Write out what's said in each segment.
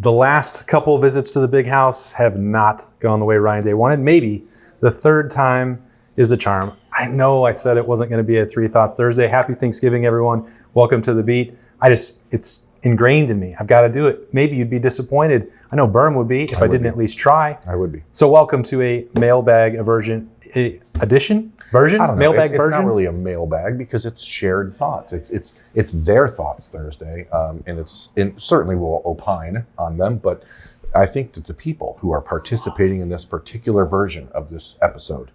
The last couple visits to the big house have not gone the way Ryan Day wanted. Maybe the third time is the charm. I know I said it wasn't going to be a Three Thoughts Thursday. Happy Thanksgiving, everyone. Welcome to the beat. It's ingrained in me. I've got to do it. Maybe you'd be disappointed. I know Birm would be if I didn't at least try. I would be. So welcome to a mailbag version. I don't know. Mailbag version? It's not really a mailbag because it's shared thoughts. It's their thoughts Thursday, and it certainly will opine on them. But I think that the people who are participating in this particular version of this episode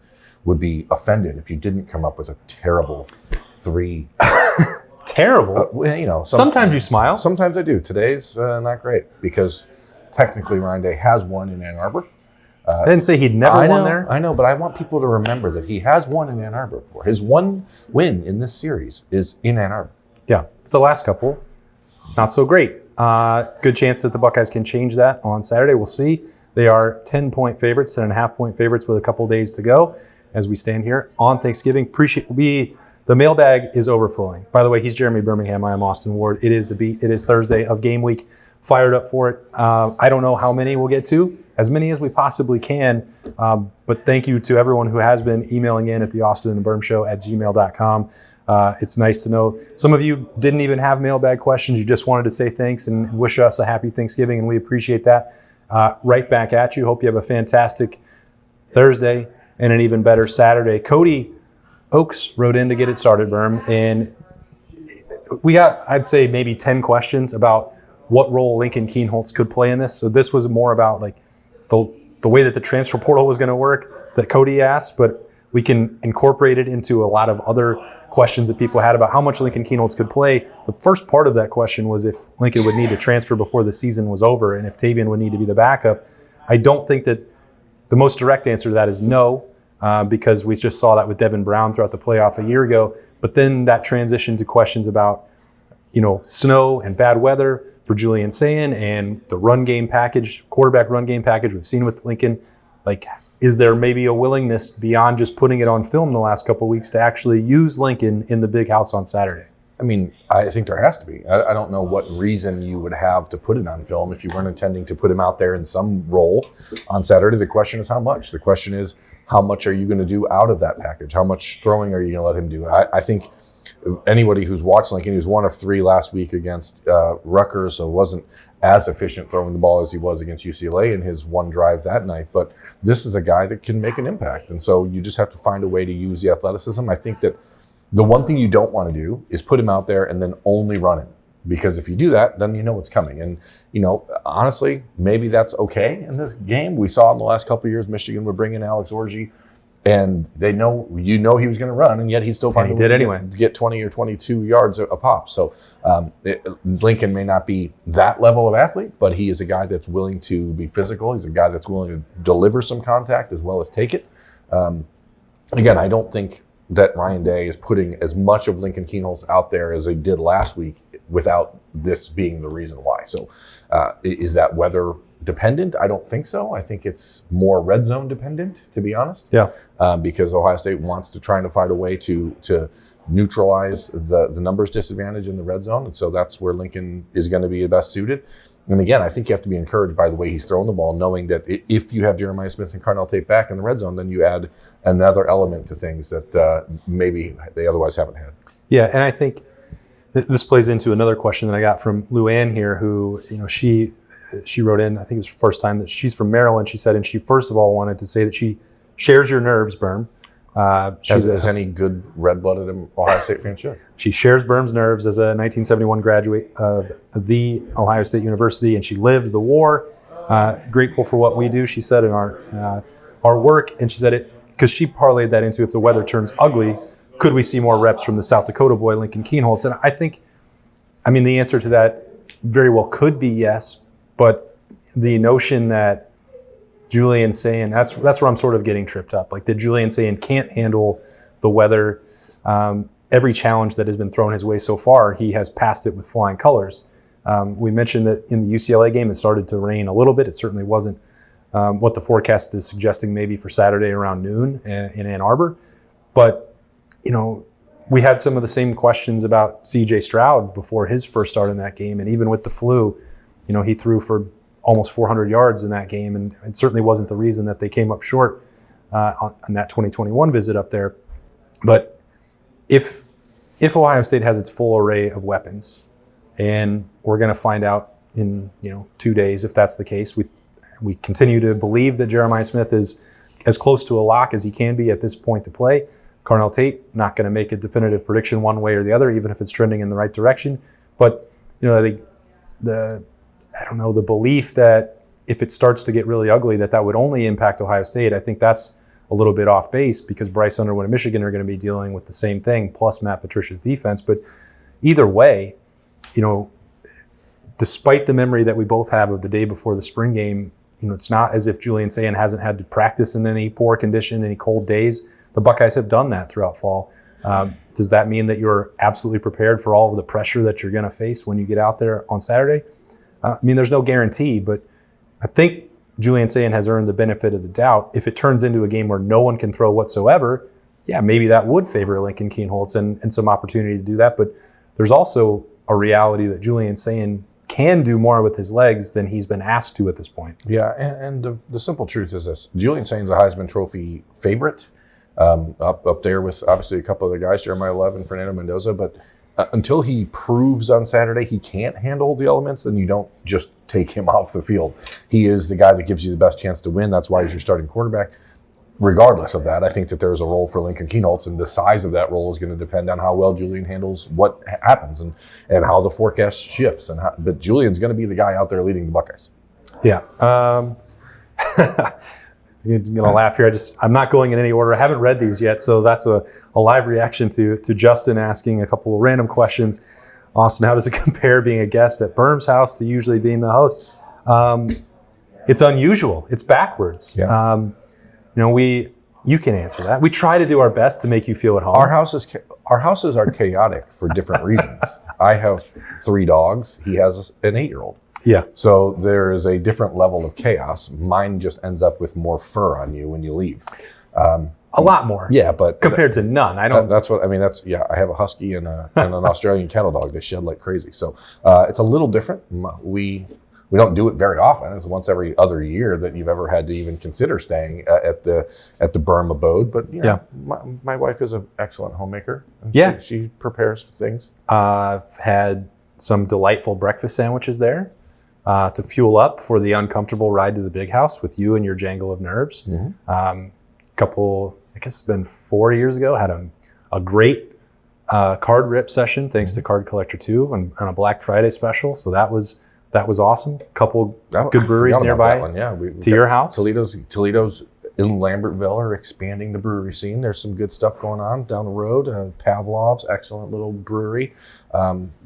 would be offended if you didn't come up with a terrible three. Terrible? Sometimes you smile. Sometimes I do. Today's not great because technically Ryan Day has won in Ann Arbor. I didn't say he'd never won there. I know, but I want people to remember that he has won in Ann Arbor before. His one win in this series is in Ann Arbor. Yeah, the last couple, not so great. Good chance that the Buckeyes can change that on Saturday. We'll see. They are 10-point favorites, 10.5-point favorites with a couple days to go as we stand here on Thanksgiving. The mailbag is overflowing. By the way, he's Jeremy Birmingham. I am Austin Ward. It is the beat. It is Thursday of game week. Fired up for it. I don't know how many we'll get to. As many as we possibly can. But thank you to everyone who has been emailing in at the Austin Birm Show at gmail.com. It's nice to know. Some of you didn't even have mailbag questions. You just wanted to say thanks and wish us a happy Thanksgiving, and we appreciate that. Right back at you. Hope you have a fantastic Thursday and an even better Saturday. Cody Oaks wrote in to get it started, Birm, and we got, I'd say, maybe 10 questions about what role Lincoln Kienholz could play in this. So this was more about like the way that the transfer portal was going to work that Cody asked, but we can incorporate it into a lot of other questions that people had about how much Lincoln Kienholz could play. The first part of that question was if Lincoln would need to transfer before the season was over and if Tavian would need to be the backup. I don't think that the most direct answer to that is no, because we just saw that with Devin Brown throughout the playoff a year ago. But then that transitioned to questions about, snow and bad weather for Julian Sayin and the run game package, quarterback run game package we've seen with Lincoln. Like, is there maybe a willingness beyond just putting it on film the last couple of weeks to actually use Lincoln in the big house on Saturday? I mean, I think there has to be. I don't know what reason you would have to put it on film if you weren't intending to put him out there in some role on Saturday. The question is how much. The question is how much are you going to do out of that package? How much throwing are you going to let him do? I think anybody who's watched Lincoln, he was 1 of 3 last week against Rutgers, so wasn't as efficient throwing the ball as he was against UCLA in his one drive that night. But this is a guy that can make an impact. And so you just have to find a way to use the athleticism. I think that the one thing you don't want to do is put him out there and then only run him. Because if you do that, then you know what's coming. And, honestly, maybe that's okay in this game. We saw in the last couple of years, Michigan would bring in Alex Orji, and he was going to run, and yet he still found to get 20 or 22 yards a pop. So Lincoln may not be that level of athlete, but he is a guy that's willing to be physical. He's a guy that's willing to deliver some contact as well as take it. Again, I don't think that Ryan Day is putting as much of Lincoln Kienholz out there as they did last week without this being the reason why. So is that weather dependent? I don't think so. I think it's more red zone dependent, to be honest. Yeah. Because Ohio State wants to try to find a way to neutralize the numbers disadvantage in the red zone. And so that's where Lincoln is going to be best suited. And again, I think you have to be encouraged by the way he's throwing the ball, knowing that if you have Jeremiah Smith and Carnell Tate back in the red zone, then you add another element to things that maybe they otherwise haven't had. Yeah, and I think this plays into another question that I got from Luann here, who, she wrote in, I think it was the first time, that she's from Maryland. She said, and she first of all wanted to say that she shares your nerves, Birm. As any good red-blooded Ohio State fan should. She shares Birm's nerves as a 1971 graduate of the Ohio State University, and she lived the war. Grateful for what we do, she said, in our work. And she said it because she parlayed that into if the weather turns ugly, could we see more reps from the South Dakota boy, Lincoln Kienholz? And I think, the answer to that very well could be yes, but the notion that Julian Sayin, that's where I'm sort of getting tripped up. Like that Julian Sayin can't handle the weather. Every challenge that has been thrown his way so far, he has passed it with flying colors. We mentioned that in the UCLA game, it started to rain a little bit. It certainly wasn't what the forecast is suggesting maybe for Saturday around noon in Ann Arbor. But, we had some of the same questions about C.J. Stroud before his first start in that game. And even with the flu, he threw for almost 400 yards in that game, and it certainly wasn't the reason that they came up short on that 2021 visit up there. But if Ohio State has its full array of weapons, and we're going to find out in 2 days if that's the case, we continue to believe that Jeremiah Smith is as close to a lock as he can be at this point to play. Carnell Tate, not going to make a definitive prediction one way or the other, even if it's trending in the right direction. But the belief that if it starts to get really ugly, that would only impact Ohio State, I think that's a little bit off base, because Bryce Underwood and Michigan are going to be dealing with the same thing, plus Matt Patricia's defense. But either way, despite the memory that we both have of the day before the spring game, it's not as if Julian Sayin hasn't had to practice in any poor condition, any cold days. The Buckeyes have done that throughout fall. Does that mean that you're absolutely prepared for all of the pressure that you're going to face when you get out there on Saturday? There's no guarantee, but I think Julian Sayin has earned the benefit of the doubt. If it turns into a game where no one can throw whatsoever, yeah, maybe that would favor Lincoln Kienholz and some opportunity to do that. But there's also a reality that Julian Sayin can do more with his legs than he's been asked to at this point. Yeah, and the simple truth is this. Julian Sayin's a Heisman Trophy favorite, up there with obviously a couple of the guys, Jeremiah Love and Fernando Mendoza, but until he proves on Saturday he can't handle the elements, then you don't just take him off the field. He is the guy that gives you the best chance to win. That's why he's your starting quarterback. Regardless of that, I think that there's a role for Lincoln Kienholz, and the size of that role is going to depend on how well Julian handles what happens and how the forecast shifts. But Julian's going to be the guy out there leading the Buckeyes. Yeah. I'm going to laugh here. I'm not going in any order. I haven't read these yet, so that's a live reaction to Justin asking a couple of random questions. Austin, how does it compare being a guest at Birm's house to usually being the host? It's unusual. It's backwards. Yeah. You can answer that. We try to do our best to make you feel at home. Our houses are chaotic for different reasons. I have 3 dogs. He has an 8-year-old. Yeah. So there is a different level of chaos. Mine just ends up with more fur on you when you leave. A lot more. Yeah, but compared to none. I don't. That's what I mean. I have a husky and an Australian cattle dog. They shed like crazy. So it's a little different. We don't do it very often. It's once every other year that you've ever had to even consider staying at the Birm abode. But my wife is an excellent homemaker. And she prepares things. I've had some delightful breakfast sandwiches there to fuel up for the uncomfortable ride to the big house with you and your jangle of nerves. Mm-hmm. I guess it's been 4 years ago, had a great card rip session thanks to Card Collector 2 and a Black Friday special. So that was awesome. Couple good breweries nearby to your house. Toledo's in Lambertville are expanding the brewery scene. There's some good stuff going on down the road. Pavlov's, excellent little brewery.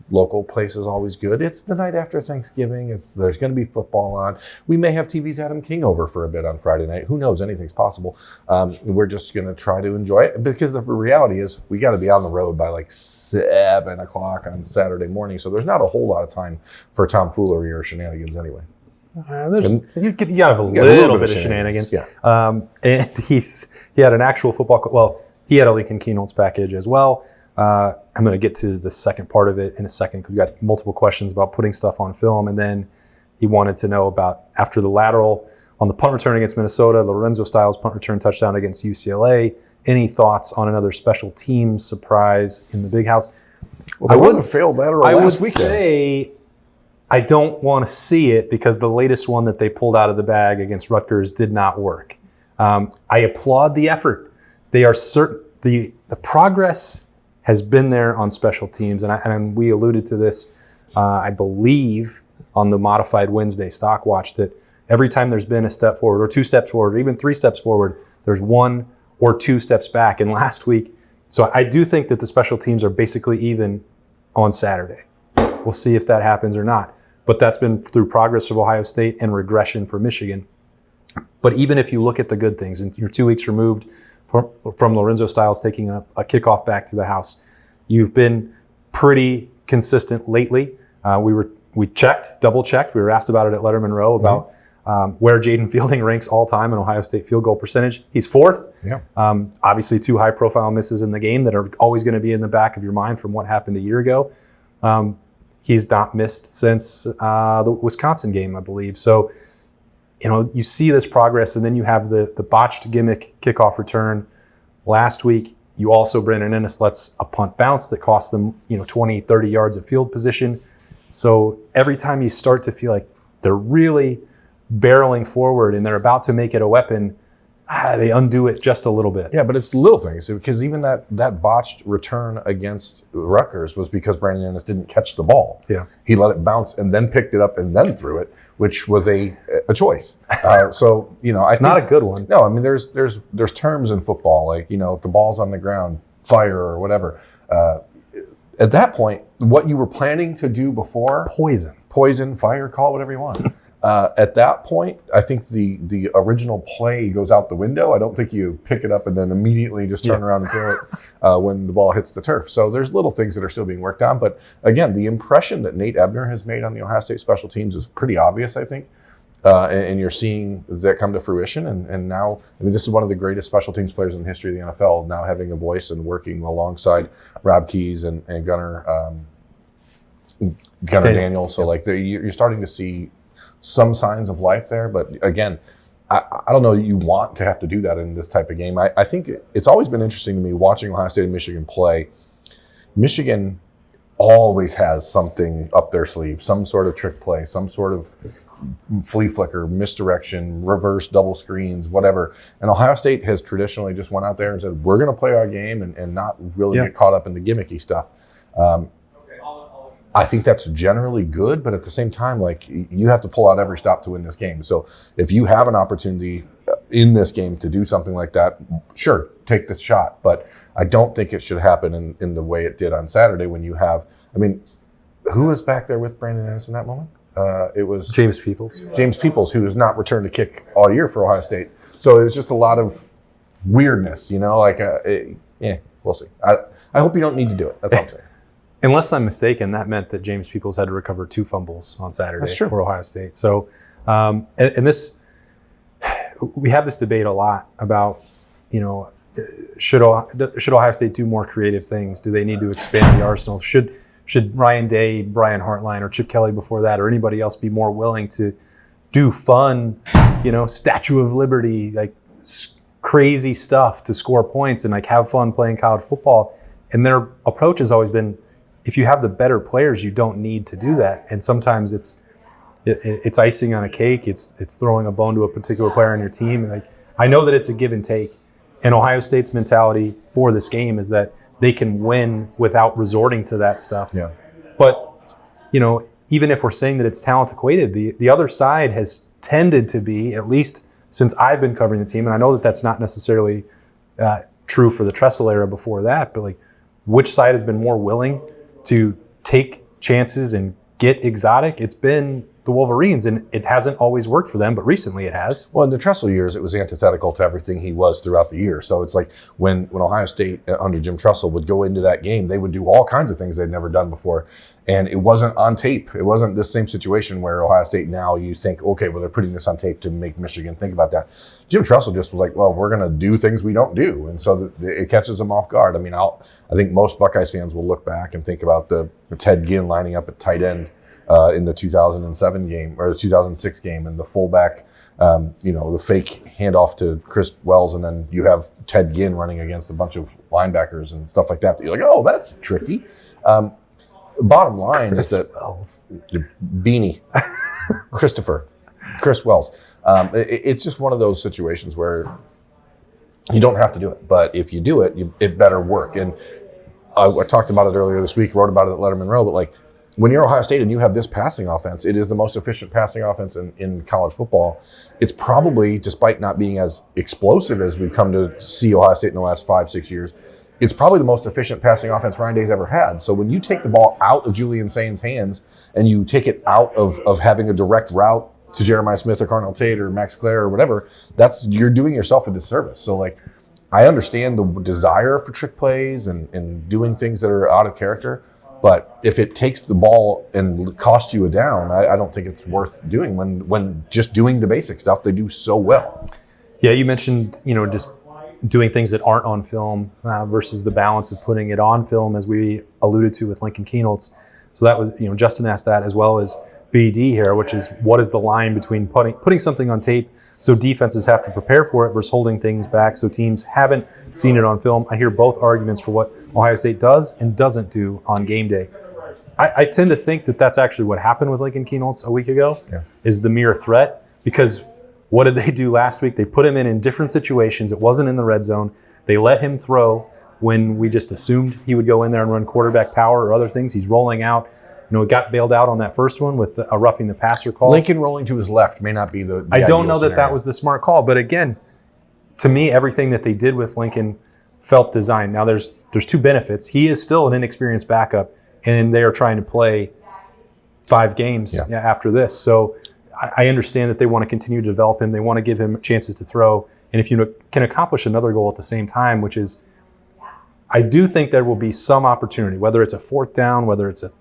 Local place is always good. It's the night after Thanksgiving. There's going to be football on. We may have TV's Adam King over for a bit on Friday night. Who knows? Anything's possible. We're just going to try to enjoy it, because the reality is we got to be on the road by like 7 o'clock on Saturday morning. So there's not a whole lot of time for tomfoolery or shenanigans anyway. You got to have a little bit of shenanigans. Yeah. And he had an actual football. He had a Lincoln Kienholz package as well. I'm going to get to the second part of it in a second, because we got multiple questions about putting stuff on film. And then he wanted to know about, after the lateral on the punt return against Minnesota, Lorenzo Styles punt return touchdown against UCLA, any thoughts on another special teams surprise in the big house? Well, there was a failed lateral last weekend. Say I don't want to see it, because the latest one that they pulled out of the bag against Rutgers did not work. I applaud the effort. They are certain the progress has been there on special teams, and we alluded to this, I believe, on the modified Wednesday stock watch, that every time there's been a step forward or 2 steps forward or even 3 steps forward, there's 1 or 2 steps back. And last week, so I do think that the special teams are basically even on Saturday. We'll see if that happens or not. But that's been through progress of Ohio State and regression for Michigan. But even if you look at the good things, and you're 2 weeks removed from Lorenzo Styles taking a kickoff back to the house, you've been pretty consistent lately. We double checked. We were asked about it at Letterman Row about where Jaden Fielding ranks all time in Ohio State field goal percentage. He's 4th. Yeah. Obviously 2 high profile misses in the game that are always going to be in the back of your mind from what happened a year ago. he's not missed since the Wisconsin game, I believe. So, you see this progress, and then you have the botched gimmick kickoff return. Last week, you also, Brandon Ennis lets a punt bounce that cost them, 20, 30 yards of field position. So every time you start to feel like they're really barreling forward and they're about to make it a weapon, they undo it just a little bit. Yeah, but it's little things, because even that botched return against Rutgers was because Brandon Ennis didn't catch the ball. Yeah. He let it bounce and then picked it up and then threw it, which was a choice. So, I think not a good one. No, I mean, there's terms in football, like, if the ball's on the ground, fire or whatever. At that point, what you were planning to do before, poison, fire, call it whatever you want. At that point, I think the original play goes out the window. I don't think you pick it up and then immediately just turn around and throw it when the ball hits the turf. So there's little things that are still being worked on. But again, the impression that Nate Ebner has made on the Ohio State special teams is pretty obvious, I think. And you're seeing that come to fruition. And now, this is one of the greatest special teams players in the history of the NFL, now having a voice and working alongside Rob Keyes and Gunnar Daniel. So you're starting to see some signs of life there. But again, I don't know that you want to have to do that in this type of game. I think it's always been interesting to me watching Ohio State and Michigan play. Michigan always has something up their sleeve, some sort of trick play, some sort of flea flicker, misdirection, reverse double screens, whatever. And Ohio State has traditionally just went out there and said, we're going to play our game and not really get caught up in the gimmicky stuff. I think that's generally good, but at the same time, you have to pull out every stop to win this game. So if you have an opportunity in this game to do something like that, sure, take the shot. But I don't think it should happen in the way it did on Saturday when you have, who was back there with Brandon Ennis in that moment? It was James Peoples. James Peoples, who has not returned a kick all year for Ohio State. So it was just a lot of weirdness, we'll see. I hope you don't need to do it. That's all I'm saying. Unless I'm mistaken, that meant that James Peoples had to recover 2 fumbles on Saturday for Ohio State. So, we have this debate a lot about, should Ohio State do more creative things? Do they need to expand the arsenal? Should Ryan Day, Brian Hartline, or Chip Kelly before that, or anybody else be more willing to do fun, Statue of Liberty, crazy stuff to score points and have fun playing college football? And their approach has always been, if you have the better players, you don't need to do that. And sometimes it's icing on a cake. It's throwing a bone to a particular player on your team. I know that it's a give and take. And Ohio State's mentality for this game is that they can win without resorting to that stuff. Yeah. But, even if we're saying that it's talent equated, the other side has tended to be, at least since I've been covering the team, and I know that that's not necessarily true for the Tressel era before that, but which side has been more willing to take chances and get exotic? It's been the Wolverines, and it hasn't always worked for them, but recently it has. Well, in the Tressel years, it was antithetical to everything he was throughout the year. So it's like when Ohio State under Jim Tressel would go into that game, they would do all kinds of things they'd never done before. And it wasn't on tape. It wasn't this same situation where Ohio State now you think, okay, well, they're putting this on tape to make Michigan think about that. Jim Tressel just was like, well, we're going to do things we don't do. And so it catches them off guard. I think most Buckeyes fans will look back and think about the Ted Ginn lining up at tight end in the 2007 game or the 2006 game, and the fullback, the fake handoff to Chris Wells, and then you have Ted Ginn running against a bunch of linebackers and stuff like that. You're like, oh, that's tricky. Bottom line is that Beanie, Chris Wells. It's just one of those situations where you don't have to do it, but if you do it, it better work. And I talked about it earlier this week, wrote about it at Letterman Row, but when you're Ohio State and you have this passing offense, it is the most efficient passing offense in college football. It's probably, despite not being as explosive as we've come to see Ohio State in the last 5-6 years, it's probably the most efficient passing offense Ryan Day's ever had. So when you take the ball out of Julian Sain's hands and you take it out of having a direct route to Jeremiah Smith or Carnell Tate or Max Clare or whatever, you're doing yourself a disservice. So I understand the desire for trick plays and doing things that are out of character. But if it takes the ball and costs you a down, I don't think it's worth doing when just doing the basic stuff they do so well. Yeah, you mentioned, just doing things that aren't on film versus the balance of putting it on film, as we alluded to with Lincoln Kienholz. So that was, Justin asked that as well as BD here, which is what is the line between putting something on tape so defenses have to prepare for it versus holding things back so teams haven't seen it on film. I hear both arguments for what Ohio State does and doesn't do on game day. I tend to think that that's actually what happened with Lincoln Kienholz a week ago, is the mere threat, because what did they do last week? They put him in different situations. It wasn't in the red zone. They let him throw when we just assumed he would go in there and run quarterback power or other things. He's rolling out. It got bailed out on that first one with a roughing the passer call. Lincoln rolling to his left may not be the I don't know that was the smart call, but again, to me, everything that they did with Lincoln felt designed. Now, there's two benefits. He is still an inexperienced backup, and they are trying to play 5 games after this. So I understand that they want to continue to develop him. They want to give him chances to throw. And if you can accomplish another goal at the same time, which is, I do think there will be some opportunity, whether it's a 4th down, whether it's a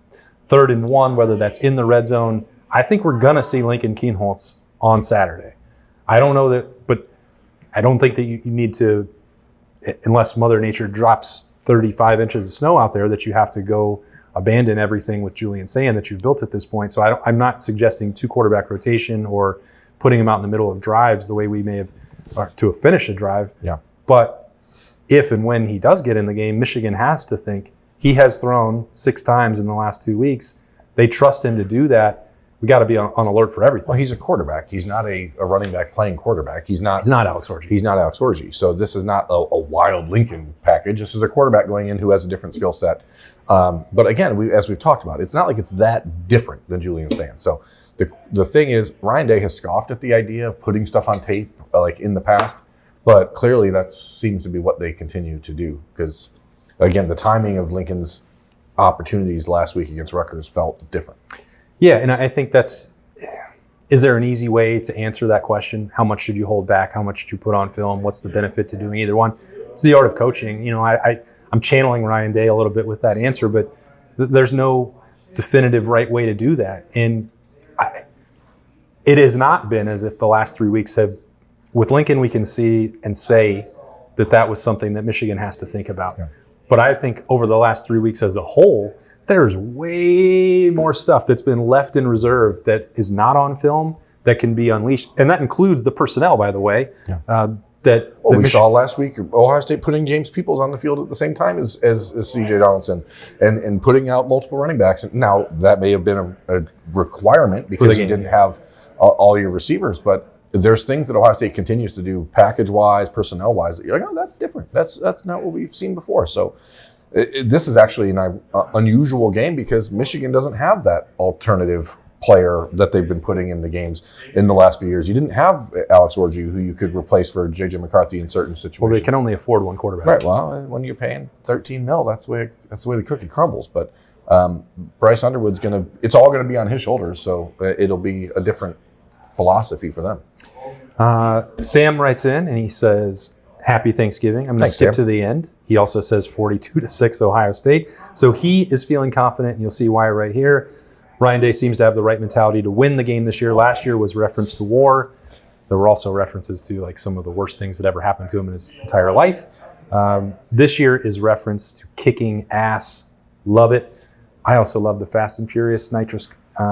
3rd and 1, whether that's in the red zone. I think we're going to see Lincoln Kienholz on Saturday. I don't know that, but I don't think that you need to, unless Mother Nature drops 35 inches of snow out there, that you have to go abandon everything with Julian Sand that you've built at this point. So I'm not suggesting 2 quarterback rotation or putting him out in the middle of drives the way we may have to finish a drive. Yeah. But if and when he does get in the game, Michigan has to think, he has thrown 6 times in the last 2 weeks. They trust him to do that. We got to be on alert for everything. Well, he's a quarterback. He's not a running back playing quarterback. He's not Alex Orji. He's not Alex Orji. So this is not a wild Lincoln package. This is a quarterback going in who has a different skill set. But again, as we've talked about, it's not like it's that different than Julian Sand. So the thing is, Ryan Day has scoffed at the idea of putting stuff on tape like in the past, but clearly that seems to be what they continue to do because, again, the timing of Lincoln's opportunities last week against Rutgers felt different. Yeah, and I think is there an easy way to answer that question? How much should you hold back? How much should you put on film? What's the benefit to doing either one? It's the art of coaching. I'm channeling Ryan Day a little bit with that answer, but there's no definitive right way to do that. And it has not been as if the last 3 weeks have, with Lincoln, we can see and say that was something that Michigan has to think about. Yeah. But I think over the last 3 weeks as a whole, there's way more stuff that's been left in reserve that is not on film that can be unleashed. And that includes the personnel, by the way. Yeah. We saw last week Ohio State putting James Peoples on the field at the same time as C.J. Donaldson and putting out multiple running backs. Now, that may have been a requirement because you didn't have all your receivers, but there's things that Ohio State continues to do package-wise, personnel-wise, that you're like, oh, that's different. That's not what we've seen before. So this is actually an unusual game because Michigan doesn't have that alternative player that they've been putting in the games in the last few years. You didn't have Alex Orji, who you could replace for J.J. McCarthy in certain situations. Well, they can only afford one quarterback. Right. Well, when you're paying $13 million, that's the way the cookie crumbles. But Bryce Underwood's it's all going to be on his shoulders, so it'll be a different philosophy for them. Sam writes in and he says, Happy Thanksgiving. I'm going to skip to the end. He also says 42-6 Ohio State. So he is feeling confident, and you'll see why right here. Ryan Day seems to have the right mentality to win the game this year. Last year was reference to war. There were also references to like some of the worst things that ever happened to him in his entire life. This year is reference to kicking ass. Love it. I also love the Fast and Furious Nitrous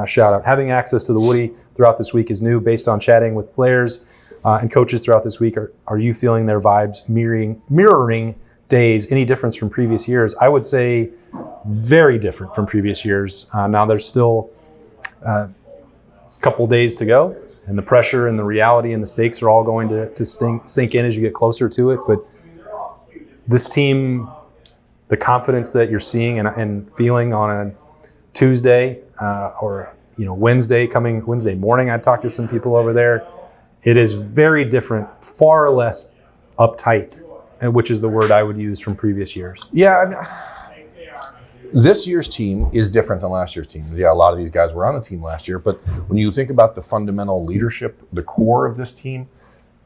shout out. Having access to the Woody throughout this week is new based on chatting with players and coaches throughout this week. Are you feeling their vibes mirroring Days? Any difference from previous years? I would say very different from previous years. Now there's still a couple days to go, and the pressure and the reality and the stakes are all going to sink in as you get closer to it. But this team, the confidence that you're seeing and feeling on a Tuesday or Wednesday morning, I talked to some people over there. It is very different, far less uptight, which is the word I would use from previous years. Yeah, this year's team is different than last year's team. Yeah, a lot of these guys were on the team last year, but when you think about the fundamental leadership, the core of this team,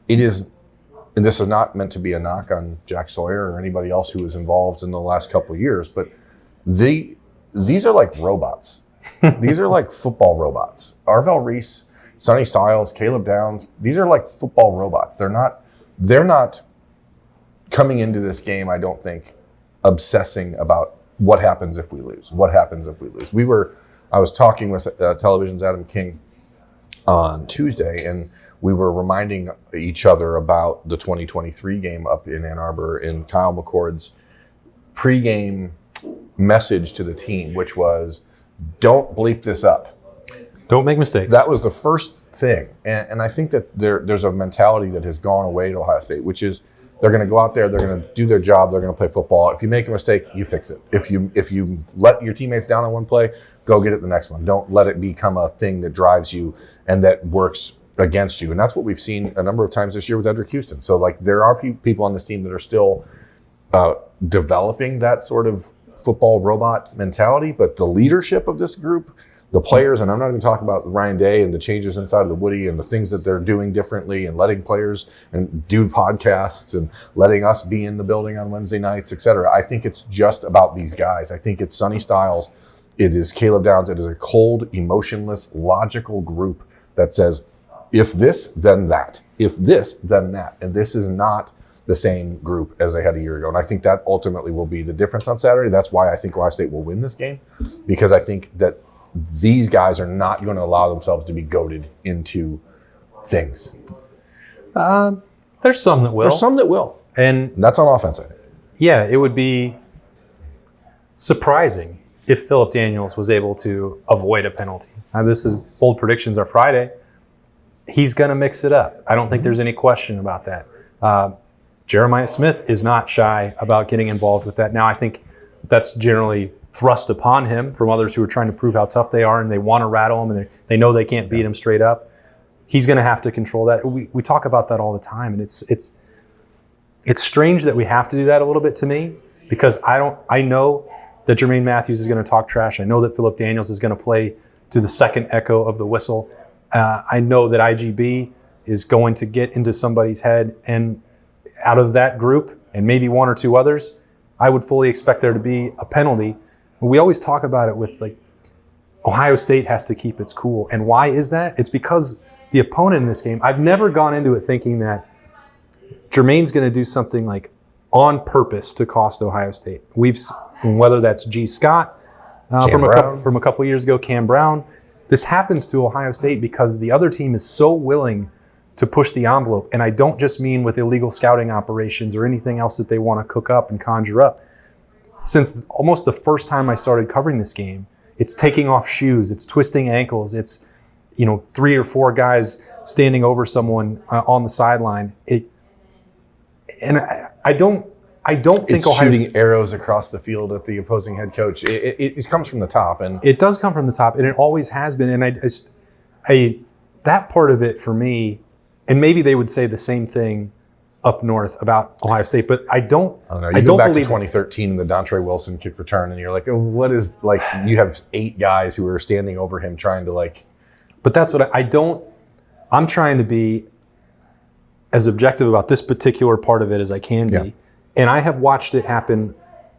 it is, and this is not meant to be a knock on Jack Sawyer or anybody else who was involved in the last couple of years, but these are like robots. These are like football robots. Arvell Reese, Sonny Styles, Caleb Downs, these are like football robots. They're not coming into this game, I don't think, obsessing about what happens if we lose? What happens if we lose? I was talking with Television's Adam King on Tuesday, and we were reminding each other about the 2023 game up in Ann Arbor and Kyle McCord's pregame message to the team, which was, don't bleep this up. Don't make mistakes. That was the first thing. And I think that there's a mentality that has gone away at Ohio State, which is they're going to go out there, they're going to do their job, they're going to play football. If you make a mistake, you fix it. If you let your teammates down on one play, go get it the next one. Don't let it become a thing that drives you and that works against you. And that's what we've seen a number of times this year with Edric Houston. So like there are people on this team that are still developing that sort of football robot mentality, but the leadership of this group, the players, and I'm not even talking about Ryan Day and the changes inside of the Woody and the things that they're doing differently and letting players and do podcasts and letting us be in the building on Wednesday nights, et cetera. I think it's just about these guys. I think it's Sonny Styles. It is Caleb Downs. It is a cold, emotionless, logical group that says, if this, then that. If this, then that. And this is not the same group as they had a year ago. And I think that ultimately will be the difference on Saturday. That's why I think Ohio State will win this game, because I think that these guys are not going to allow themselves to be goaded into things. There's some that will. There's some that will. And that's on offense, I think. Yeah, it would be surprising if Phillip Daniels was able to avoid a penalty. Now, bold predictions are Friday. He's going to mix it up. I don't think there's any question about that. Jeremiah Smith is not shy about getting involved with that. Now, I think that's generally thrust upon him from others who are trying to prove how tough they are and they want to rattle him and they know they can't beat him straight up. He's going to have to control that. We talk about that all the time, and it's strange that we have to do that a little bit to me, because I know that Jermaine Matthews is going to talk trash. I know that Phillip Daniels is going to play to the second echo of the whistle. I know that IGB is going to get into somebody's head, and out of that group and maybe one or two others, I would fully expect there to be a penalty. We always talk about it with like Ohio State has to keep its cool. And why is that? It's because the opponent in this game, I've never gone into it thinking that Jermaine's going to do something like on purpose to cost Ohio State. Whether that's G. Scott from a couple years ago, Cam Brown. This happens to Ohio State because the other team is so willing to push the envelope. And I don't just mean with illegal scouting operations or anything else that they want to cook up and conjure up. Since almost the first time I started covering this game, it's taking off shoes, it's twisting ankles, it's 3 or 4 guys standing over someone on the sideline. I don't think it's shooting arrows across the field at the opposing head coach. It comes from the top, and it does come from the top, and it always has been. And that part of it for me, and maybe they would say the same thing up north about Ohio State, but I don't know. You go back to 2013 and the Dontre Wilson kick return, and you're like, oh, what is like? You have 8 guys who are standing over him trying to like. But that's what I'm trying to be as objective about this particular part of it as I can be. Yeah. And I have watched it happen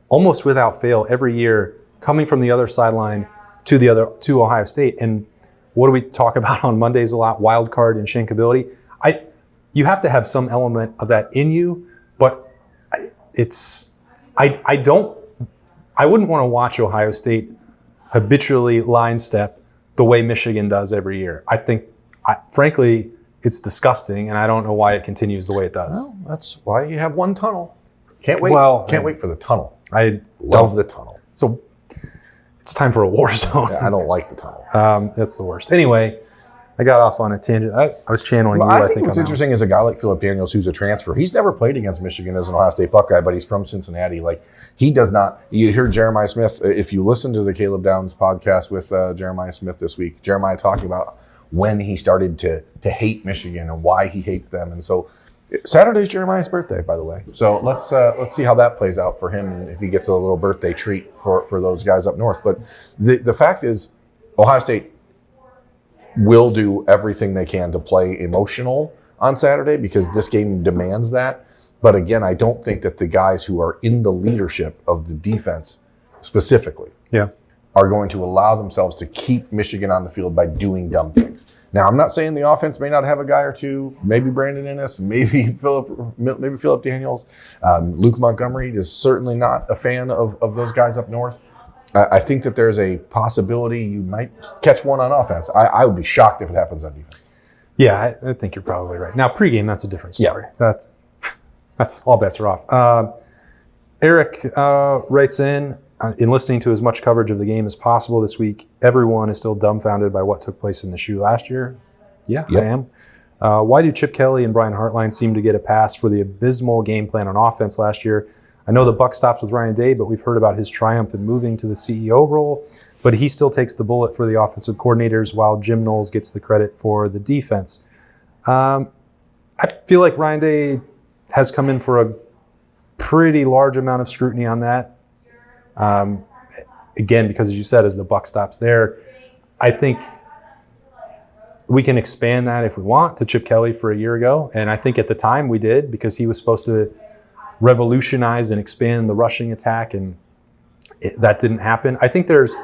almost without fail every year, coming from the other sideline to Ohio State. And what do we talk about on Mondays a lot? Wild card and shankability. You have to have some element of that in you, but I wouldn't want to watch Ohio State habitually line step the way Michigan does every year. I think, frankly, it's disgusting, and I don't know why it continues the way it does. Well, that's why you have one tunnel. Can't wait. Can't wait for the tunnel. I love the tunnel. So it's time for a war zone. Yeah, I don't like the tunnel. That's the worst. Anyway, I got off on a tangent. I was channeling you. I think what's interesting is a guy like Phillip Daniels, who's a transfer. He's never played against Michigan as an Ohio State Buckeye, but he's from Cincinnati. Like, he does not. You hear Jeremiah Smith. If you listen to the Caleb Downs podcast with Jeremiah Smith this week, Jeremiah talking about when he started to hate Michigan and why he hates them. And so Saturday's Jeremiah's birthday, by the way. So let's see how that plays out for him, and if he gets a little birthday treat for those guys up north. But the fact is, Ohio State will do everything they can to play emotional on Saturday because this game demands that. But again, I don't think that the guys who are in the leadership of the defense specifically are going to allow themselves to keep Michigan on the field by doing dumb things. Now, I'm not saying the offense may not have a guy or two, maybe Brandon Ennis, maybe Phillip Daniels. Luke Montgomery is certainly not a fan of those guys up north. I think that there's a possibility you might catch one on offense. I would be shocked if it happens on defense. Yeah, I think you're probably right. Now, pregame, that's a different story. Yeah. That's all bets are off. Eric writes in listening to as much coverage of the game as possible this week, everyone is still dumbfounded by what took place in the shoe last year. Yeah, yep. I am. Why do Chip Kelly and Brian Hartline seem to get a pass for the abysmal game plan on offense last year? I know the buck stops with Ryan Day, but we've heard about his triumph in moving to the CEO role, but he still takes the bullet for the offensive coordinators while Jim Knowles gets the credit for the defense. I feel like Ryan Day has come in for a pretty large amount of scrutiny on that. Again, because as you said, as the buck stops there, I think we can expand that if we want to Chip Kelly for a year ago. And I think at the time we did, because he was supposed to revolutionize and expand the rushing attack, and that didn't happen. I think there's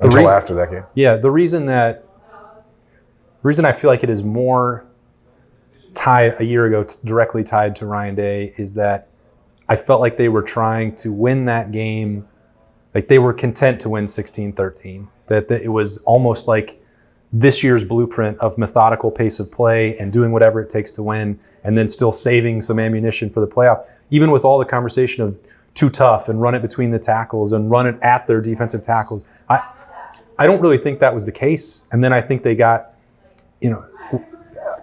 until after that game. Yeah, the reason I feel like it is more tied a year ago, directly tied to Ryan Day, is that I felt like they were trying to win that game. Like they were content to win 16-13. That it was almost like this year's blueprint of methodical pace of play and doing whatever it takes to win, and then still saving some ammunition for the playoff. Even with all the conversation of too tough and run it between the tackles and run it at their defensive tackles, I don't really think that was the case. And then I think they got,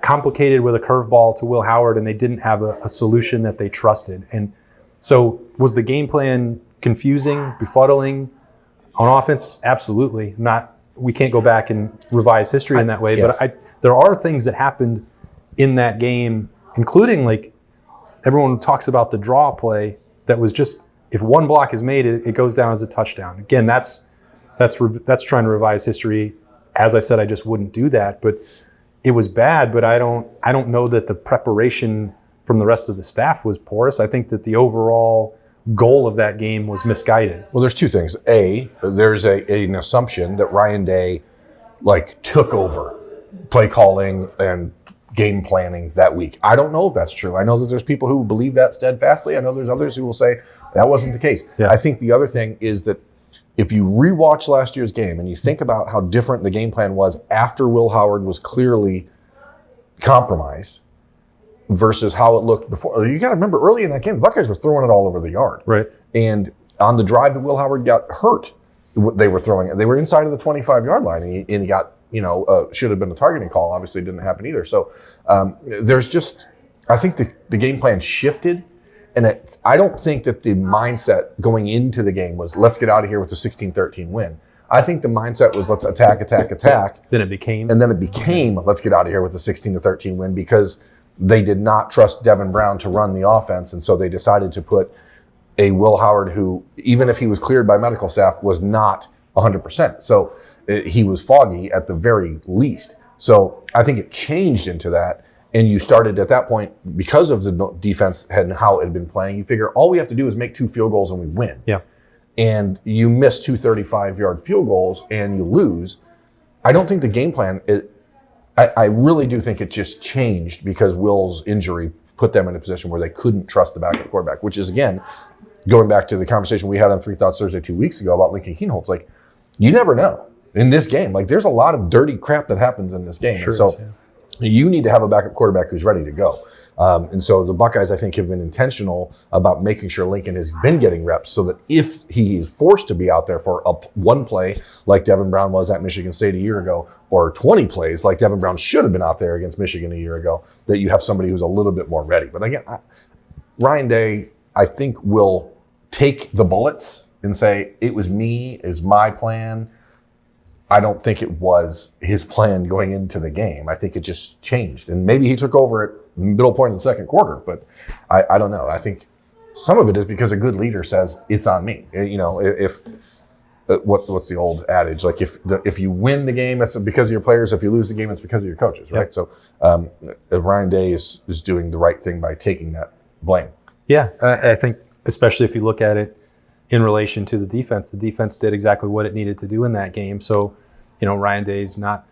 complicated with a curveball to Will Howard, and they didn't have a solution that they trusted. And so was the game plan confusing, befuddling on offense? Absolutely not. We can't go back and revise history in that way. Yeah. But there are things that happened in that game, including like everyone talks about the draw play that was just, if one block is made, it goes down as a touchdown. Again, that's trying to revise history. As I said, I just wouldn't do that. But it was bad. But I don't know that the preparation from the rest of the staff was porous. I think that the overall goal of that game was misguided. Well, there's two things. There's an assumption that Ryan Day took over play calling and game planning that week. I don't know if that's true. I know that there's people who believe that steadfastly. I know there's others who will say that wasn't the case. Yeah. I think the other thing is that if you rewatch last year's game and you think about how different the game plan was after Will Howard was clearly compromised versus how it looked before. You got to remember early in that game, the Buckeyes were throwing it all over the yard. Right. And on the drive that Will Howard got hurt, they were throwing it. They were inside of the 25-yard line, and he got, should have been a targeting call. Obviously, it didn't happen either. So there's just, I think the game plan shifted. And I don't think that the mindset going into the game was, let's get out of here with the 16-13 win. I think the mindset was, let's attack. Then it became, let's get out of here with the 16-13 win, because they did not trust Devin Brown to run the offense. And so they decided to put a Will Howard who, even if he was cleared by medical staff, was not 100%. So he was foggy at the very least. So I think it changed into that. And you started at that point, because of the defense and how it had been playing, you figure all we have to do is make 2 field goals and we win. Yeah. And you miss 2 35-yard field goals and you lose. I don't think the game plan, I really do think it just changed because Will's injury put them in a position where they couldn't trust the backup quarterback, which is, again, going back to the conversation we had on Three Thoughts Thursday 2 weeks ago about Lincoln Keenholz. You never know in this game. There's a lot of dirty crap that happens in this game. Sure, and so you need to have a backup quarterback who's ready to go. And so the Buckeyes, I think, have been intentional about making sure Lincoln has been getting reps so that if he is forced to be out there for one play like Devin Brown was at Michigan State a year ago, or 20 plays like Devin Brown should have been out there against Michigan a year ago, that you have somebody who's a little bit more ready. But again, Ryan Day, I think, will take the bullets and say, it was me, it was my plan. I don't think it was his plan going into the game. I think it just changed. And maybe he took over at middle point of the second quarter, but I don't know. I think some of it is because a good leader says, it's on me. What's the old adage? If you win the game, it's because of your players. If you lose the game, it's because of your coaches, right? Yep. So if Ryan Day is doing the right thing by taking that blame. Yeah, I think especially if you look at it in relation to the defense did exactly what it needed to do in that game. So, Ryan Day's not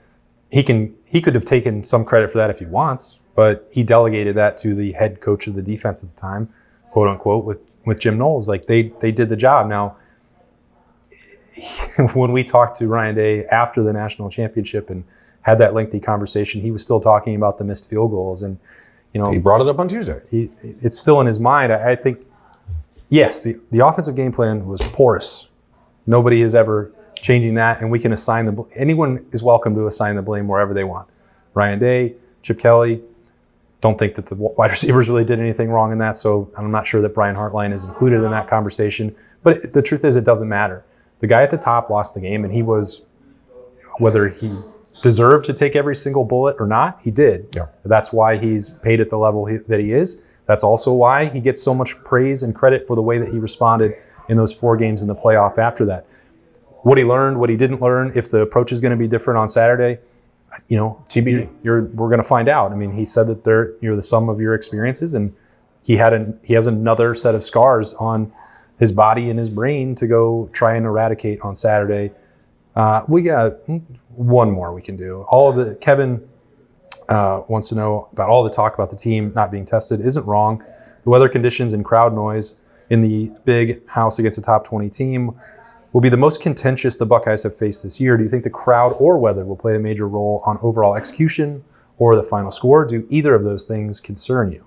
he could have taken some credit for that if he wants, but he delegated that to the head coach of the defense at the time, quote unquote, with Jim Knowles. Like they did the job. Now, when we talked to Ryan Day after the national championship and had that lengthy conversation, he was still talking about the missed field goals. And, he brought it up on Tuesday. It's still in his mind. I think, yes, the offensive game plan was porous. Nobody is ever changing that, and we can assign anyone is welcome to assign the blame wherever they want. Ryan Day, Chip Kelly, don't think that the wide receivers really did anything wrong in that, so I'm not sure that Brian Hartline is included in that conversation. But the truth is, it doesn't matter. The guy at the top lost the game, and he was, whether he deserved to take every single bullet or not, he did. Yeah. That's why he's paid at the level that he is. That's also why he gets so much praise and credit for the way that he responded in those 4 games in the playoff after that. What he learned, what he didn't learn, if the approach is going to be different on Saturday, TBD. We're going to find out. I mean, he said that you're the sum of your experiences, and he has another set of scars on his body and his brain to go try and eradicate on Saturday. We got one more we can do. Kevin wants to know about all the talk about the team not being tested isn't wrong. The weather conditions and crowd noise in the big house against a top 20 team will be the most contentious the Buckeyes have faced this year. Do you think the crowd or weather will play a major role on overall execution or the final score? Do either of those things concern you?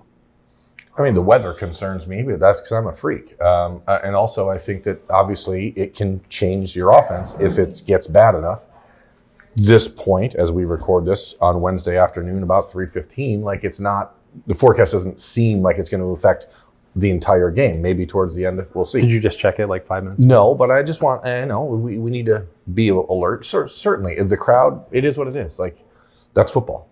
I mean, the weather concerns me, but that's because I'm a freak. And also, I think that obviously it can change your offense if it gets bad enough. This point, as we record this on Wednesday afternoon about 3:15, like the forecast doesn't seem like it's going to affect the entire game. Maybe towards the end, we'll see. Did you just check it like 5 minutes ago? No, but I just want, we need to be alert. Certainly, the crowd, it is what it is. Like, that's football.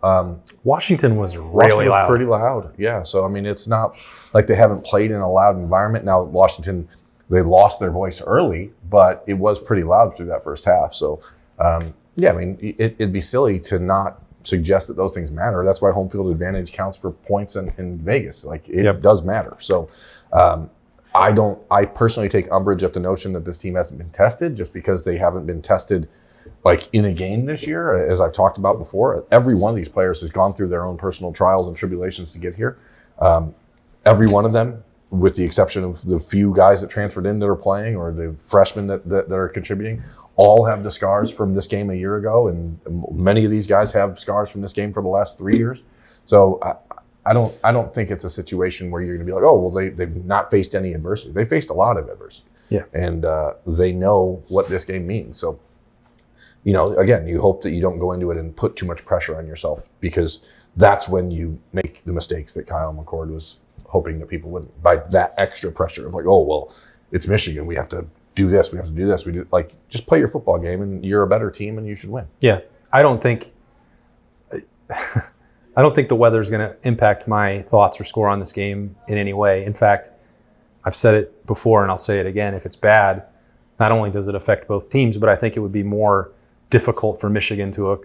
Washington was really loud. Pretty loud, yeah. So, I mean, it's not like they haven't played in a loud environment. Now, Washington, they lost their voice early, but it was pretty loud through that first half. So, yeah, I mean, it'd be silly to not suggest that those things matter. That's why home field advantage counts for points in Vegas. Like, it does matter. So, I personally take umbrage at the notion that this team hasn't been tested just because they haven't been tested like in a game this year. As I've talked about before, every one of these players has gone through their own personal trials and tribulations to get here. Every one of them, with the exception of the few guys that transferred in that are playing or the freshmen that are contributing, all have the scars from this game a year ago, and many of these guys have scars from this game for the last 3 years. So I don't think it's a situation where you're going to be like, oh, well, they've not faced any adversity. They faced a lot of adversity. Yeah. And they know what this game means. So, again, you hope that you don't go into it and put too much pressure on yourself, because that's when you make the mistakes that Kyle McCord was hoping that people wouldn't, by that extra pressure of like, oh, well, it's Michigan. We have to do this. We have to do this. Just play your football game, and you're a better team, and you should win. Yeah. I don't think the weather's going to impact my thoughts or score on this game in any way. In fact, I've said it before and I'll say it again. If it's bad, not only does it affect both teams, but I think it would be more difficult for Michigan to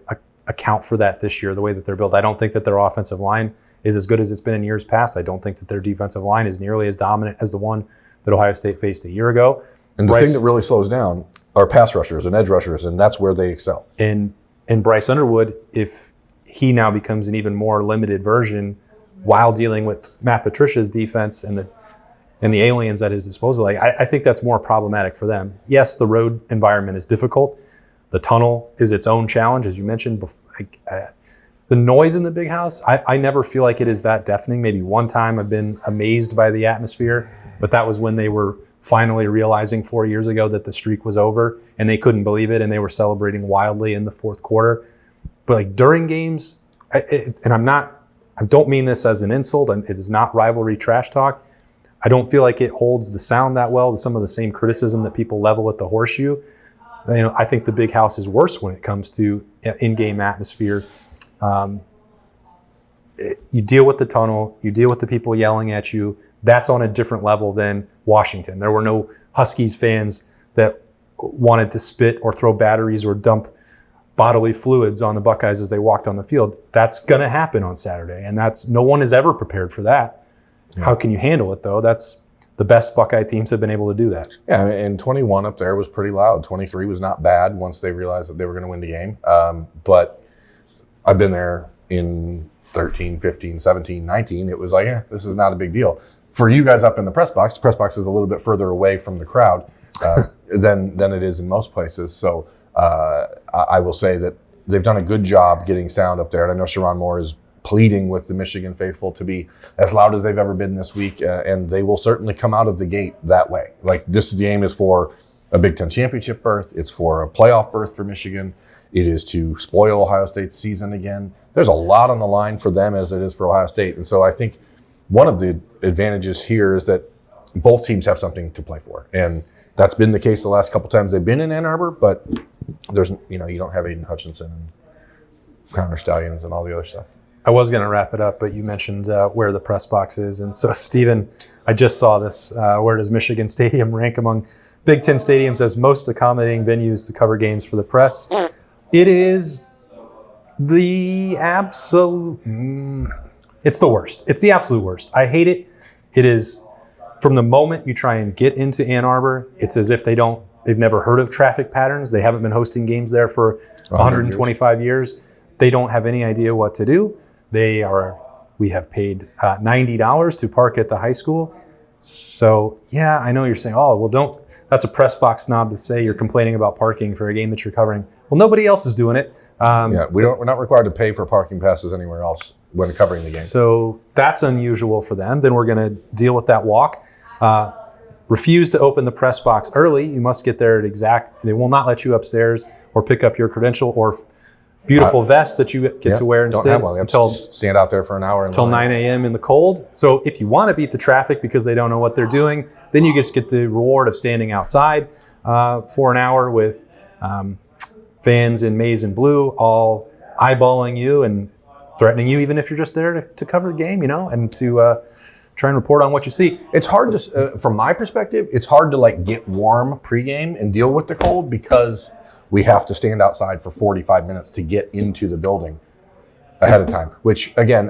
account for that this year, the way that they're built. I don't think that their offensive line is as good as it's been in years past. I don't think that their defensive line is nearly as dominant as the one that Ohio State faced a year ago. And the thing that really slows down are pass rushers and edge rushers, and that's where they excel. And Bryce Underwood, if he now becomes an even more limited version while dealing with Matt Patricia's defense and the aliens at his disposal, I think that's more problematic for them. Yes, the road environment is difficult. The tunnel is its own challenge, as you mentioned. The noise in the big house, I never feel like it is that deafening. Maybe one time I've been amazed by the atmosphere, but that was when they were finally realizing 4 years ago that the streak was over, and they couldn't believe it, and they were celebrating wildly in the fourth quarter. But during games, and I don't mean this as an insult, and it is not rivalry trash talk. I don't feel like it holds the sound that well. Some of the same criticism that people level at the Horseshoe. I think the big house is worse when it comes to in-game atmosphere. You deal with the tunnel, you deal with the people yelling at you. That's on a different level than Washington. There were no Huskies fans that wanted to spit or throw batteries or dump bodily fluids on the Buckeyes as they walked on the field. That's going to happen on Saturday, and no one is ever prepared for that. Yeah. How can you handle it, though? That's the best Buckeye teams have been able to do that. Yeah, and 21 up there was pretty loud. 23 was not bad once they realized that they were going to win the game. But I've been there in 13, 15, 17, 19. It was like, this is not a big deal. For you guys up in the press box is a little bit further away from the crowd than it is in most places. So I will say that they've done a good job getting sound up there. And I know Sharon Moore is pleading with the Michigan faithful to be as loud as they've ever been this week. And they will certainly come out of the gate that way. Like, this game is for a Big Ten championship berth. It's for a playoff berth for Michigan. It is to spoil Ohio State's season again. There's a lot on the line for them as it is for Ohio State. And so I think one of the advantages here is that both teams have something to play for. And that's been the case the last couple times they've been in Ann Arbor, but there's, you don't have Aiden Hutchinson and Connor Stallions and all the other stuff. I was going to wrap it up, but you mentioned where the press box is. And so, Stephen, I just saw this. Where does Michigan Stadium rank among Big Ten stadiums as most accommodating venues to cover games for the press? It is the absolute... it's the worst. It's the absolute worst. I hate it. It is, from the moment you try and get into Ann Arbor, it's as if they've never heard of traffic patterns. They haven't been hosting games there for 125 years. They don't have any idea what to do. We have paid $90 to park at the high school. So, yeah, I know you're saying, that's a press box snob to say you're complaining about parking for a game that you're covering. Well, nobody else is doing it. We're not required to pay for parking passes anywhere else when covering the game. So that's unusual for them. Then we're going to deal with that walk. Refuse to open the press box early. You must get there they will not let you upstairs or pick up your credential or beautiful vest that you get to wear instead. Until stand out there for an hour until 9 a.m. in the cold. So if you want to beat the traffic because they don't know what they're doing, then you just get the reward of standing outside for an hour with fans in maize and blue all eyeballing you and threatening you, even if you're just there to cover the game, and to try and report on what you see. It's hard to, from my perspective, it's hard to get warm pregame and deal with the cold because we have to stand outside for 45 minutes to get into the building ahead of time, which again,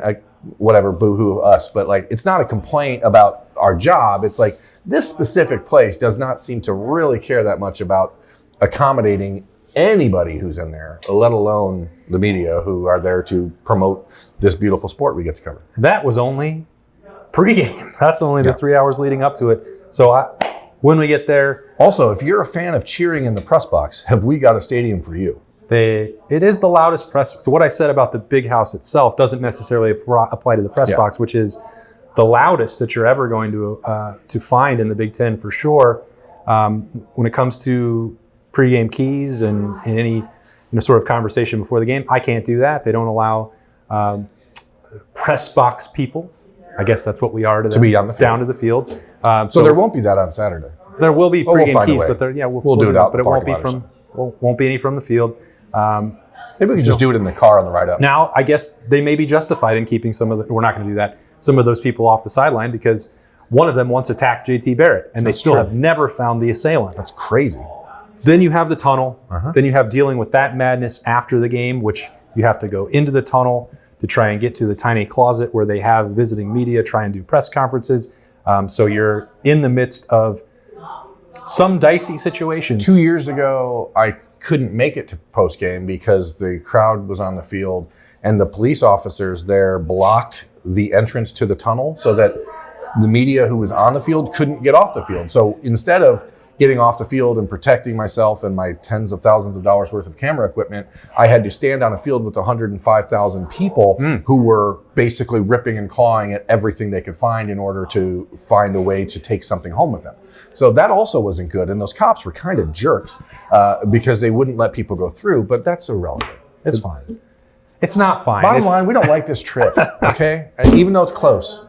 whatever, boo-hoo us, but it's not a complaint about our job. It's this specific place does not seem to really care that much about accommodating anybody who's in there, let alone the media who are there to promote this beautiful sport we get to cover. That was only pregame. That's only the 3 hours leading up to it. So when we get there... Also, if you're a fan of cheering in the press box, have we got a stadium for you? It is the loudest press... So what I said about the big house itself doesn't necessarily apply to the press box, which is the loudest that you're ever going to find in the Big Ten for sure. When it comes to pregame keys and any sort of conversation before the game, I can't do that. They don't allow press box people. I guess that's what we are to be on the field. Down to the field. So there won't be that on Saturday. There will be pregame keys, but we'll do it out. But it won't be any from the field. Maybe we can just do it in the car on the ride up. Now, I guess they may be justified in keeping we're not going to do that, some of those people off the sideline because one of them once attacked JT Barrett, and they still have never found the assailant. That's crazy. Then you have the tunnel. Then you have dealing with that madness after the game, which you have to go into the tunnel to try and get to the tiny closet where they have visiting media, try and do press conferences. So you're in the midst of some dicey situations. 2 years ago, I couldn't make it to postgame because the crowd was on the field and the police officers there blocked the entrance to the tunnel so that the media who was on the field couldn't get off the field. So instead of getting off the field and protecting myself and my tens of thousands of dollars worth of camera equipment, I had to stand on a field with 105,000 people who were basically ripping and clawing at everything they could find in order to find a way to take something home with them. So that also wasn't good. And those cops were kind of jerks because they wouldn't let people go through, but that's irrelevant. It's fine. It's not fine. Bottom line, we don't like this trip, okay? And even though it's close.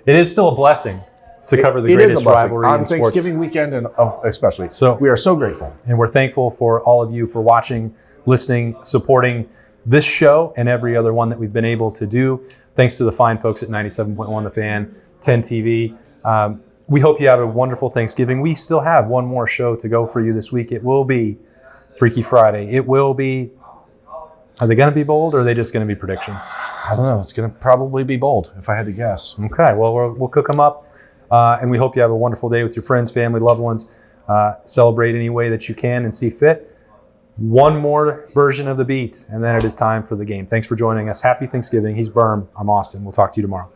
It is still a blessing to cover the greatest rivalry on in sports. Thanksgiving weekend, and especially. So we are so grateful. And we're thankful for all of you for watching, listening, supporting this show and every other one that we've been able to do. Thanks to the fine folks at 97.1 The Fan, 10 TV. We hope you have a wonderful Thanksgiving. We still have one more show to go for you this week. It will be Freaky Friday. It will be... Are they going to be bold, or are they just going to be predictions? I don't know. It's going to probably be bold, if I had to guess. Okay. Well, we'll cook them up. And we hope you have a wonderful day with your friends, family, loved ones. Celebrate any way that you can and see fit. One more version of the beat, and then it is time for the game. Thanks for joining us. Happy Thanksgiving. He's Birm. I'm Austin. We'll talk to you tomorrow.